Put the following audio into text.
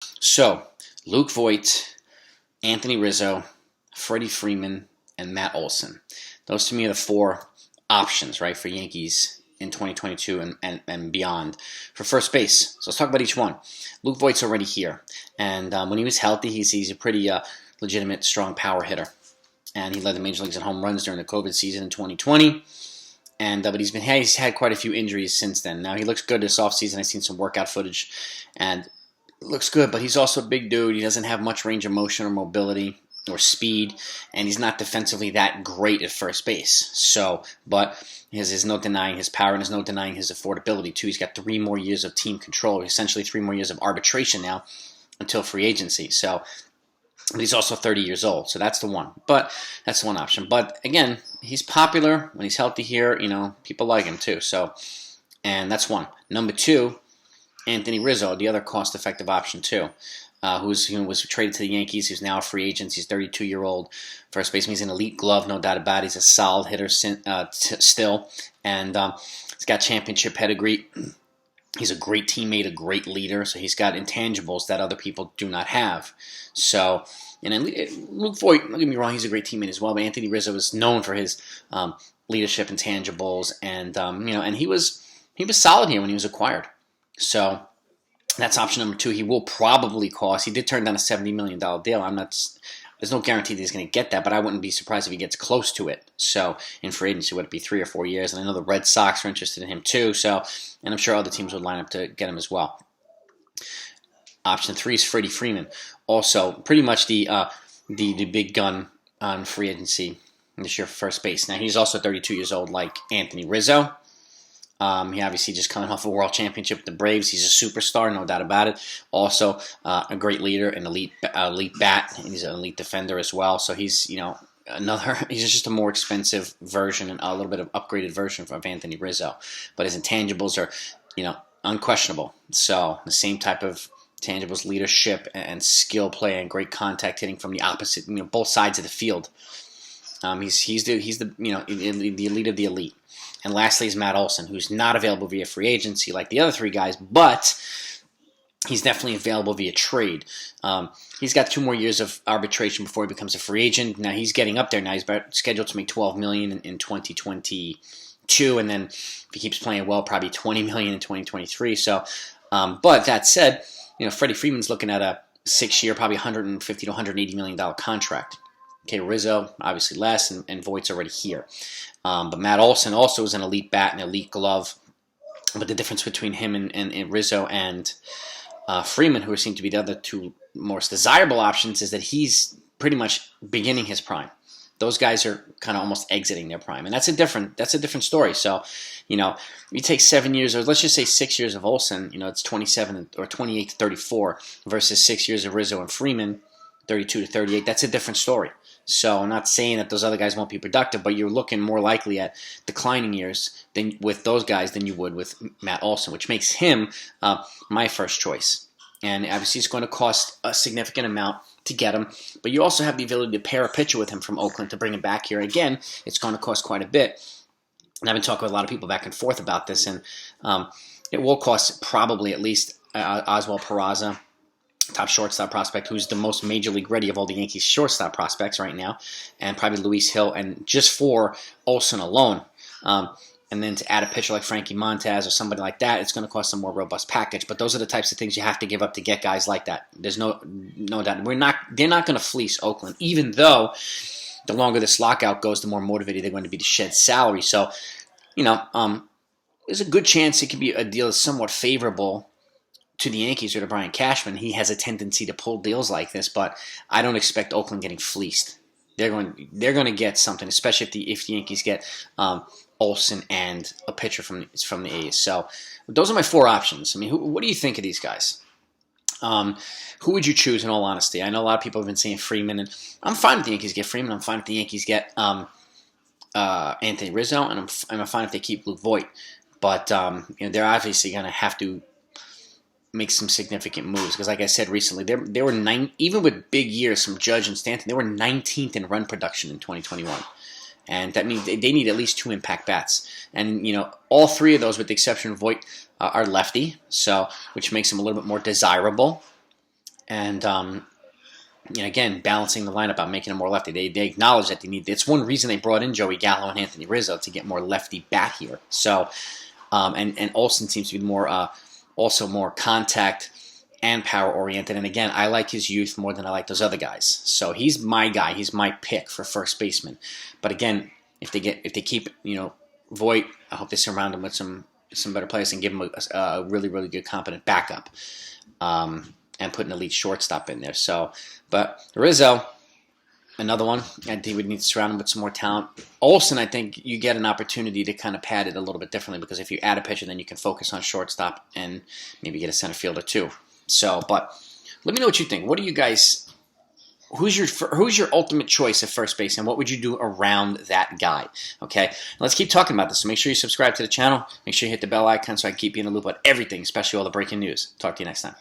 So, Luke Voit, Anthony Rizzo, Freddie Freeman, and Matt Olson. Those to me are the four options, right, for Yankees in 2022 and beyond for first base. So let's talk about each one. Luke Voit's already here. And when he was healthy, he's a pretty legitimate, strong power hitter. And he led the major leagues in home runs during the COVID season in 2020. And but he's had quite a few injuries since then. Now he looks good this offseason. I've seen some workout footage, and it looks good. But he's also a big dude. He doesn't have much range of motion or mobility or speed, and he's not defensively that great at first base. So, but there's no denying his power, and there's no denying his affordability too. He's got 3 more years of team control, essentially 3 more years of arbitration now until free agency. So. But he's also 30 years old, so that's the one. But that's one option. But again, he's popular when he's healthy here. You know, people like him too. So, and that's one. Number 2, Anthony Rizzo, the other cost-effective option too, who was traded to the Yankees. He's now a free agent. He's 32-year-old first baseman. He's an elite glove, no doubt about it. He's a solid hitter still, and he's got championship pedigree. He's a great teammate, a great leader, so he's got intangibles that other people do not have. So, and then Luke Voit, don't get me wrong, he's a great teammate as well, but Anthony Rizzo is known for his leadership intangibles, and and he was solid here when he was acquired. So that's option number 2. He will probably cost. He did turn down a $70 million deal. There's no guarantee that he's going to get that, but I wouldn't be surprised if he gets close to it. So in free agency, would it be 3 or 4 years? And I know the Red Sox are interested in him too. So, and I'm sure other teams would line up to get him as well. Option 3 is Freddie Freeman, also pretty much the big gun on free agency this year for first base. Now he's also 32 years old, like Anthony Rizzo. He obviously just coming off a world championship with the Braves. He's a superstar, no doubt about it. Also, a great leader, an elite bat, and he's an elite defender as well. So he's he's just a more expensive version and a little bit of upgraded version of Anthony Rizzo. But his intangibles are, unquestionable. So the same type of intangibles, leadership and skill play and great contact hitting from the opposite, both sides of the field. He's the elite of the elite. And lastly is Matt Olson, who's not available via free agency like the other 3 guys, but he's definitely available via trade. He's got 2 more years of arbitration before he becomes a free agent. Now he's getting up there now. He's scheduled to make $12 million in 2022, and then if he keeps playing well, probably $20 million in 2023. So, but that said, Freddie Freeman's looking at a 6-year, probably $150 to $180 million contract. Okay, Rizzo, obviously less, and Voigt's already here. But Matt Olson also is an elite bat and elite glove. But the difference between him and Rizzo and Freeman, who seem to be the other 2 most desirable options, is that he's pretty much beginning his prime. Those guys are kind of almost exiting their prime, and that's a different story. So, you take 7 years, or let's just say 6 years of Olson. It's 27 or 28 to 34 versus 6 years of Rizzo and Freeman, 32 to 38. That's a different story. So I'm not saying that those other guys won't be productive, but you're looking more likely at declining years than with those guys than you would with Matt Olson, which makes him my first choice. And obviously it's going to cost a significant amount to get him, but you also have the ability to pair a pitcher with him from Oakland to bring him back here. Again, it's going to cost quite a bit. And I've been talking with a lot of people back and forth about this, and it will cost probably at least Oswald Peraza, top shortstop prospect, who's the most major league ready of all the Yankees shortstop prospects right now, and probably Luis Hill, and just for Olson alone. And then to add a pitcher like Frankie Montez or somebody like that, it's going to cost a more robust package. But those are the types of things you have to give up to get guys like that. There's no doubt. They're not going to fleece Oakland, even though the longer this lockout goes, the more motivated they're going to be to shed salary. So, there's a good chance it could be a deal that's somewhat favorable to the Yankees or to Brian Cashman. He has a tendency to pull deals like this, but I don't expect Oakland getting fleeced. They're going to get something, especially if the Yankees get Olson and a pitcher from the A's. So those are my 4 options. I mean, what do you think of these guys? Who would you choose, in all honesty? I know a lot of people have been saying Freeman, and I'm fine if the Yankees get Freeman. I'm fine if the Yankees get Anthony Rizzo, and I'm fine if they keep Luke Voit. But they're obviously going to have to make some significant moves, because like I said recently, they were even with big years from Judge and Stanton, they were 19th in run production in 2021. And that means they need at least 2 impact bats. And, all 3 of those, with the exception of Voit, are lefty, so which makes them a little bit more desirable. And again, balancing the lineup out, making them more lefty. They acknowledge that they need. It's one reason they brought in Joey Gallo and Anthony Rizzo, to get more lefty bat here. So, and Olson seems to be more also more contact and power oriented. And again, I like his youth more than I like those other guys. So he's my guy. He's my pick for first baseman. But again, if they keep Voit, I hope they surround him with some better players and give him a really, really good, competent backup. And put an elite shortstop in there. So, but Rizzo, another one, I think we need to surround him with some more talent. Olson, I think you get an opportunity to kind of pad it a little bit differently, because if you add a pitcher, then you can focus on shortstop and maybe get a center fielder too. So, but let me know what you think. What do you guys? Who's your ultimate choice at first base, and what would you do around that guy? Okay, let's keep talking about this. So make sure you subscribe to the channel. Make sure you hit the bell icon so I can keep you in the loop on everything, especially all the breaking news. Talk to you next time.